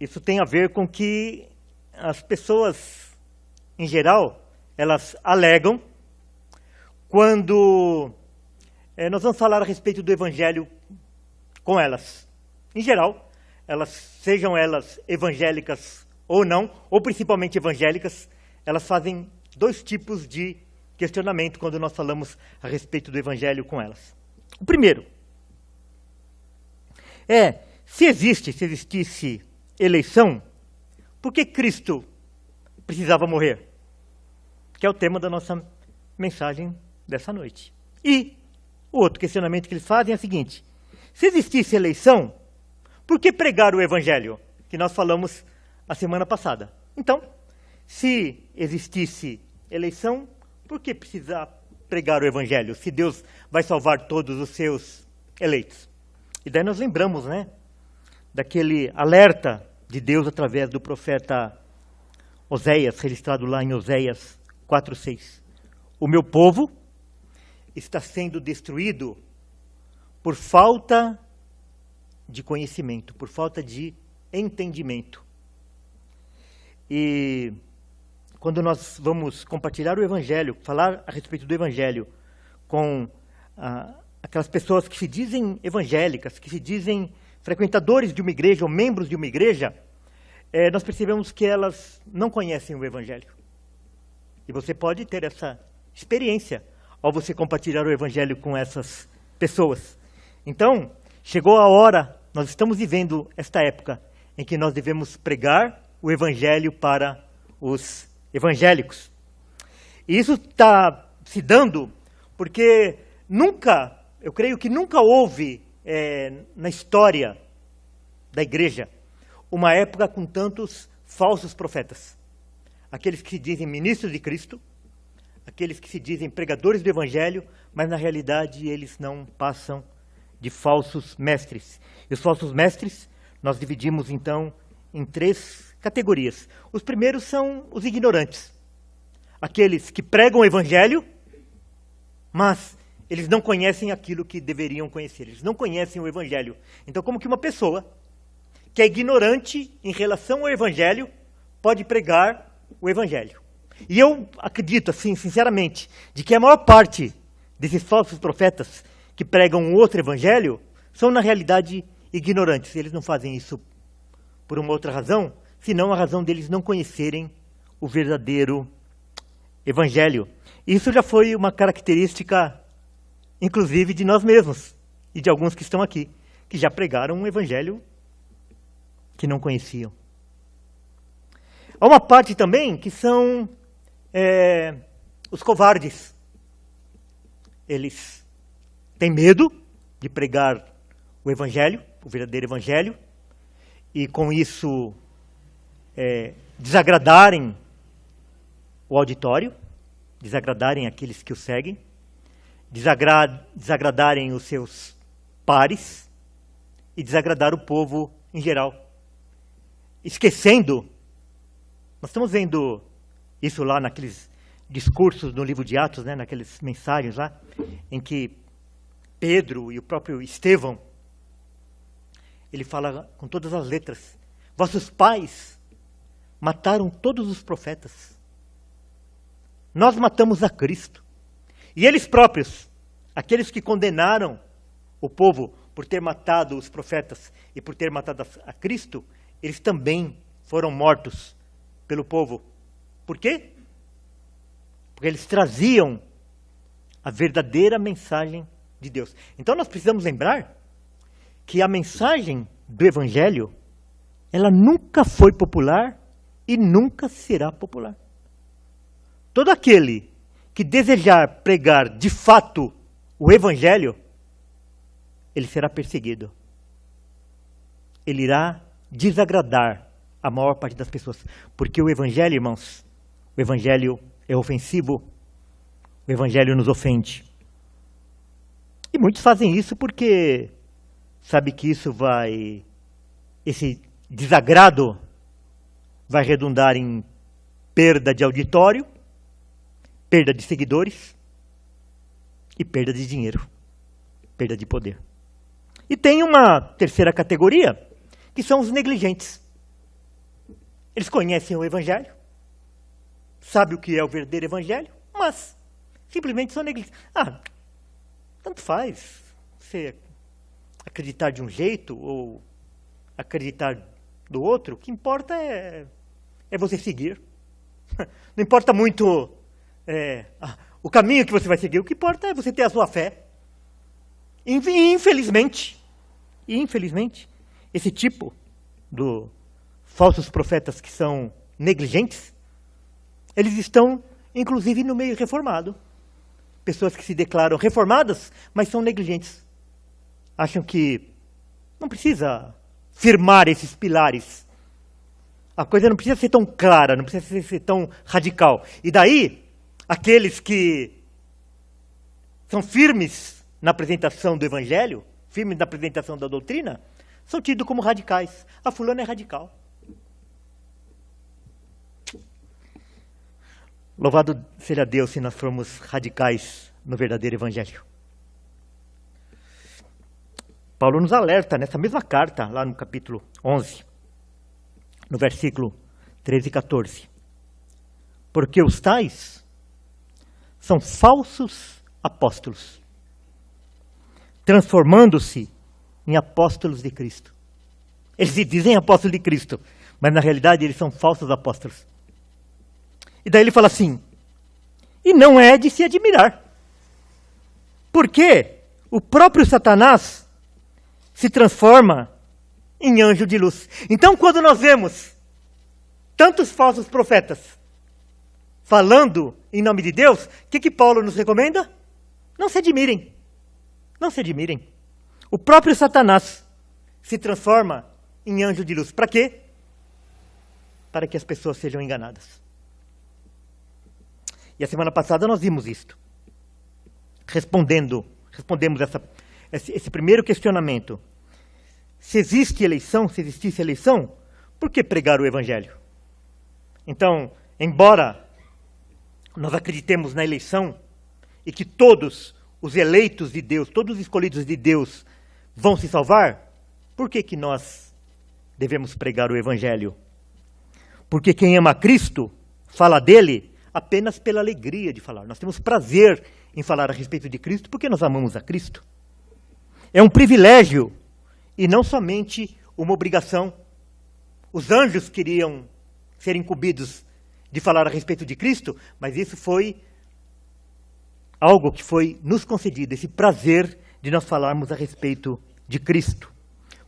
isso tem a ver com que as pessoas, em geral, elas alegam quando nós vamos falar a respeito do Evangelho com elas. Em geral, sejam elas evangélicas ou não, ou principalmente evangélicas, elas fazem dois tipos de questionamento quando nós falamos a respeito do Evangelho com elas. O primeiro é, se existisse eleição, por que Cristo precisava morrer? Que é o tema da nossa mensagem dessa noite. E o outro questionamento que eles fazem é o seguinte: se existisse eleição, por que pregar o Evangelho? Que nós falamos a semana passada. Então, se existisse eleição, por que precisar pregar o Evangelho? Se Deus vai salvar todos os seus eleitos. E daí nós lembramos, né, daquele alerta de Deus através do profeta Oséias, registrado lá em Oséias 4:6. O meu povo está sendo destruído por falta de conhecimento, por falta de entendimento. E quando nós vamos compartilhar o Evangelho, falar a respeito do Evangelho com aquelas pessoas que se dizem evangélicas, que se dizem frequentadores de uma igreja ou membros de uma igreja, nós percebemos que elas não conhecem o Evangelho. E você pode ter essa experiência ao você compartilhar o Evangelho com essas pessoas. Então, chegou a hora, nós estamos vivendo esta época em que nós devemos pregar o Evangelho para os evangélicos. E isso está se dando porque eu creio que nunca houve na história da igreja uma época com tantos falsos profetas. Aqueles que se dizem ministros de Cristo, aqueles que se dizem pregadores do Evangelho, mas na realidade eles não passam de falsos mestres. E os falsos mestres nós dividimos então em 3 categorias. Os primeiros são os ignorantes. Aqueles que pregam o Evangelho, mas eles não conhecem aquilo que deveriam conhecer. Eles não conhecem o Evangelho. Então, como que uma pessoa que é ignorante em relação ao Evangelho pode pregar o Evangelho? E eu acredito, assim, sinceramente, de que a maior parte desses falsos profetas que pregam um outro Evangelho são, na realidade, ignorantes. Eles não fazem isso por uma outra razão, senão a razão deles não conhecerem o verdadeiro Evangelho. Isso já foi uma característica, inclusive, de nós mesmos e de alguns que estão aqui, que já pregaram um Evangelho que não conheciam. Há uma parte também que são os covardes. Eles têm medo de pregar o Evangelho, o verdadeiro Evangelho, e com isso desagradarem o auditório, desagradarem aqueles que o seguem, desagradarem os seus pares e desagradar o povo em geral. Esquecendo, nós estamos vendo isso lá naqueles discursos no livro de Atos, né, naquelas mensagens lá, em que Pedro e o próprio Estevão, ele fala com todas as letras: vossos pais mataram todos os profetas. Nós matamos a Cristo. E eles próprios, aqueles que condenaram o povo por ter matado os profetas e por ter matado a Cristo, eles também foram mortos pelo povo. Por quê? Porque eles traziam a verdadeira mensagem de Deus. Então nós precisamos lembrar que a mensagem do Evangelho, ela nunca foi popular e nunca será popular. Todo aquele que desejar pregar de fato o Evangelho, ele será perseguido. Ele irá desagradar a maior parte das pessoas. Porque o Evangelho, irmãos, o Evangelho é ofensivo, o Evangelho nos ofende. E muitos fazem isso porque sabe que esse desagrado vai redundar em perda de auditório, perda de seguidores e perda de dinheiro, perda de poder. E tem uma terceira categoria, que são os negligentes. Eles conhecem o Evangelho, sabem o que é o verdadeiro Evangelho, mas simplesmente são negligentes. Tanto faz você acreditar de um jeito ou acreditar do outro, o que importa é você seguir. Não importa muito o caminho que você vai seguir, o que importa é você ter a sua fé. Infelizmente, esse tipo de falsos profetas que são negligentes, eles estão, inclusive, no meio reformado. Pessoas que se declaram reformadas, mas são negligentes. Acham que não precisa firmar esses pilares. A coisa não precisa ser tão clara, não precisa ser tão radical. E daí, aqueles que são firmes na apresentação do Evangelho, firmes na apresentação da doutrina, são tidos como radicais. Fulano é radical. Louvado seja Deus se nós formos radicais no verdadeiro Evangelho. Paulo nos alerta nessa mesma carta, lá no capítulo 11, no versículo 13 e 14. Porque os tais são falsos apóstolos, transformando-se em apóstolos de Cristo. Eles se dizem apóstolos de Cristo, mas na realidade eles são falsos apóstolos. E daí ele fala assim, e não é de se admirar, porque o próprio Satanás se transforma em anjo de luz. Então, quando nós vemos tantos falsos profetas falando em nome de Deus, o que Paulo nos recomenda? Não se admirem. Não se admirem. O próprio Satanás se transforma em anjo de luz. Para quê? Para que as pessoas sejam enganadas. E a semana passada nós vimos isto. Respondemos esse primeiro questionamento. Se existe eleição, se existisse eleição, por que pregar o Evangelho? Então, embora nós acreditemos na eleição e que todos os eleitos de Deus, todos os escolhidos de Deus vão se salvar, por que nós devemos pregar o Evangelho? Porque quem ama Cristo fala dele apenas pela alegria de falar. Nós temos prazer em falar a respeito de Cristo porque nós amamos a Cristo. É um privilégio e não somente uma obrigação. Os anjos queriam ser incumbidos de falar a respeito de Cristo, mas isso foi algo que foi nos concedido, esse prazer de nós falarmos a respeito de Cristo.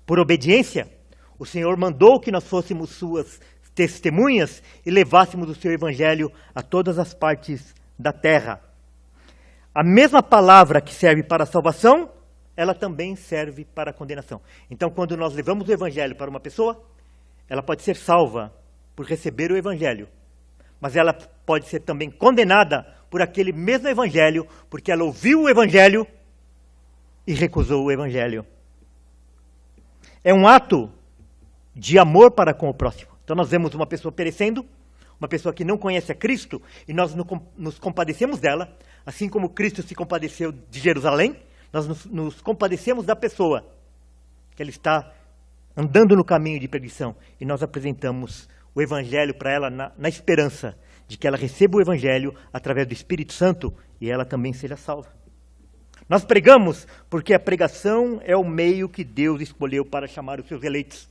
Por obediência, o Senhor mandou que nós fôssemos suas testemunhas e levássemos o seu Evangelho a todas as partes da terra. A mesma palavra que serve para a salvação, ela também serve para a condenação. Então, quando nós levamos o Evangelho para uma pessoa, ela pode ser salva por receber o Evangelho, mas ela pode ser também condenada por aquele mesmo Evangelho, porque ela ouviu o Evangelho e recusou o Evangelho. É um ato de amor para com o próximo. Então nós vemos uma pessoa perecendo, uma pessoa que não conhece a Cristo, e nós nos compadecemos dela, assim como Cristo se compadeceu de Jerusalém, nós nos compadecemos da pessoa, que ela está andando no caminho de perdição, e nós apresentamos o Evangelho para ela na esperança de que ela receba o Evangelho através do Espírito Santo e ela também seja salva. Nós pregamos porque a pregação é o meio que Deus escolheu para chamar os seus eleitos.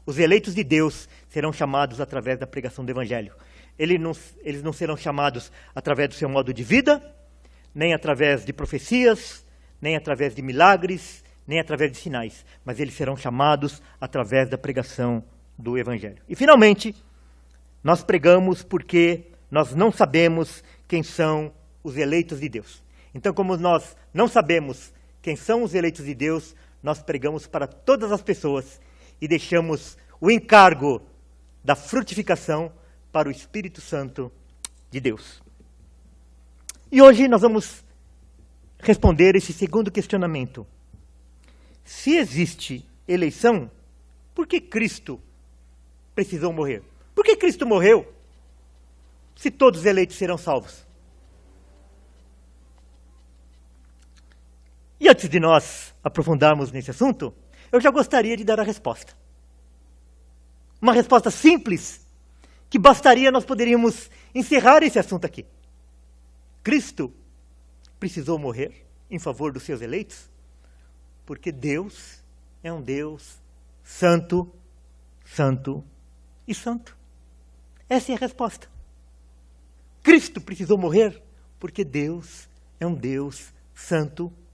Os eleitos de Deus serão chamados através da pregação do Evangelho. Eles não serão chamados através do seu modo de vida, nem através de profecias, nem através de milagres, nem através de sinais. Mas eles serão chamados através da pregação do Evangelho. E, finalmente, nós pregamos porque nós não sabemos quem são os eleitos de Deus. Então, como nós não sabemos quem são os eleitos de Deus, nós pregamos para todas as pessoas e deixamos o encargo da frutificação para o Espírito Santo de Deus. E hoje nós vamos responder esse segundo questionamento. Se existe eleição, por que Cristo precisou morrer? Por que Cristo morreu se todos os eleitos serão salvos? E antes de nós aprofundarmos nesse assunto, eu já gostaria de dar a resposta. Uma resposta simples, que bastaria, nós poderíamos encerrar esse assunto aqui. Cristo precisou morrer em favor dos seus eleitos, porque Deus é um Deus santo, santo e santo. Essa é a resposta. Cristo precisou morrer porque Deus é um Deus santo